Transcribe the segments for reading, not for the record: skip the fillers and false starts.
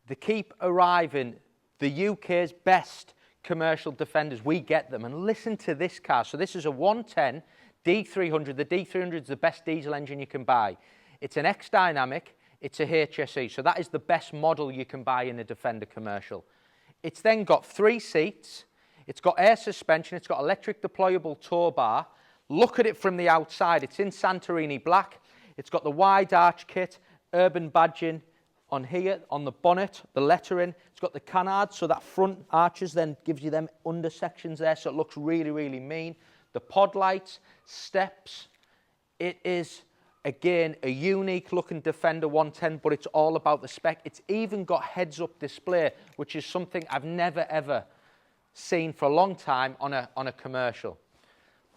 They keep arriving, the UK's best commercial Defenders. We get them. And listen to this car. So this is a 110 D300. The D300 is the best diesel engine you can buy. It's an X-Dynamic. It's a HSE. So that is the best model you can buy in a Defender commercial. It's then got 3 seats. It's got air suspension. It's got electric deployable Towbar. Look at it from the outside. It's in Santorini black. It's got the wide arch kit, urban badging on here, on the bonnet, the lettering. It's got the Canards, so that front arches then gives you them under sections there, so it looks really, really mean. The pod lights, steps. It is, again, a unique looking Defender 110, but it's all about the spec. It's even got heads-up display, which is something I've never, ever seen for a long time on a commercial.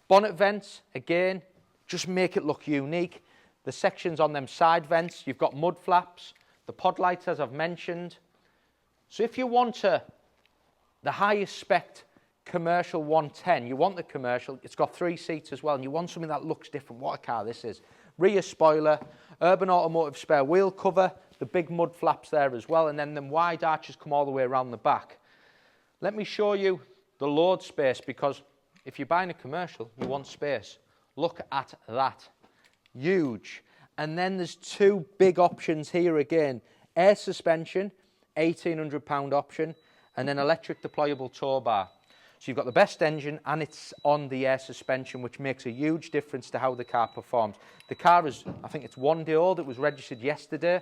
Bonnet vents, again, just make it look unique. The sections on them side vents, you've got mud flaps, the pod lights, as I've mentioned. So if you want the highest spec commercial 110, you want the commercial, it's got 3 seats as well, and you want something that looks different. What a car this is. Rear spoiler, urban automotive spare wheel cover, the big mud flaps there as well, and then them wide arches come all the way around the back. Let me show you the load space, because if you're buying a commercial, you want space. Look at that. Huge. And then there's 2 big options here again. Air suspension, £1,800 option, and then electric deployable Towbar. So you've got the best engine and it's on the air suspension, which makes a huge difference to how the car performs. The car is, I think it's 1 day old. It was registered yesterday.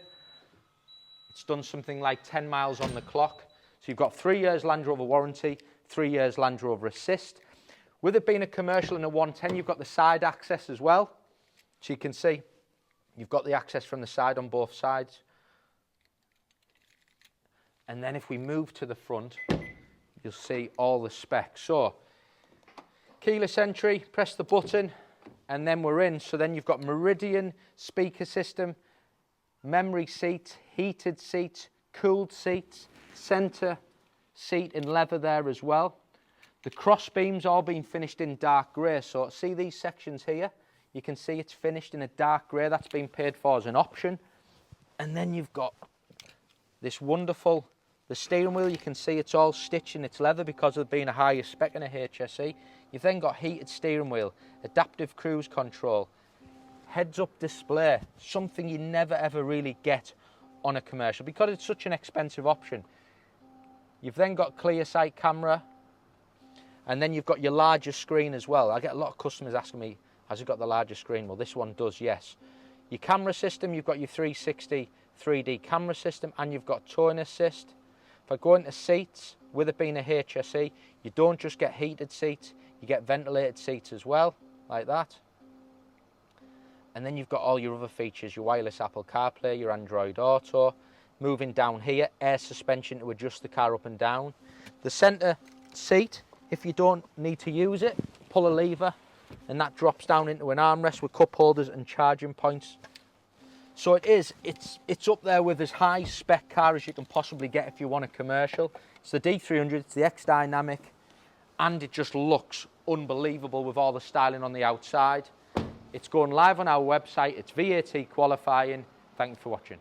It's done something like 10 miles on the clock. So you've got 3 years Land Rover warranty, 3 years Land Rover assist. With it being a commercial and a 110, you've got the side access as well. So you can see you've got the access from the side on both sides. And then if we move to the front, you'll see all the specs. So keyless entry, press the button, and then we're in. So then you've got Meridian speaker system, memory seats, heated seats, cooled seats, centre seat in leather there as well. The cross beams all being finished in dark grey. So see these sections here? You can see it's finished in a dark grey. That's been paid for as an option. And then you've got this wonderful, the steering wheel, you can see it's all stitched in its leather because of being a higher spec in a HSE. You've then got heated steering wheel, adaptive cruise control, heads-up display, something you never ever really get on a commercial because it's such an expensive option. You've then got ClearSight Camera, and then you've got your larger screen as well. I get a lot of customers asking me, has it got the larger screen? Well, this one does, yes. Your camera system, you've got your 360 3D camera system, and you've got towing assist. If I go into seats, with it being a HSE, you don't just get heated seats, you get ventilated seats as well, like that. And then you've got all your other features, your wireless Apple CarPlay, your Android Auto. Moving down here, air suspension to adjust the car up and down. The centre seat, if you don't need to use it, pull a lever, and that drops down into an armrest with cup holders and charging points. So it's up there with as high spec car as you can possibly get if you want a commercial. It's the D300, it's the X-Dynamic, and it just looks unbelievable with all the styling on the outside. It's going live on our website, it's VAT qualifying. Thank you for watching.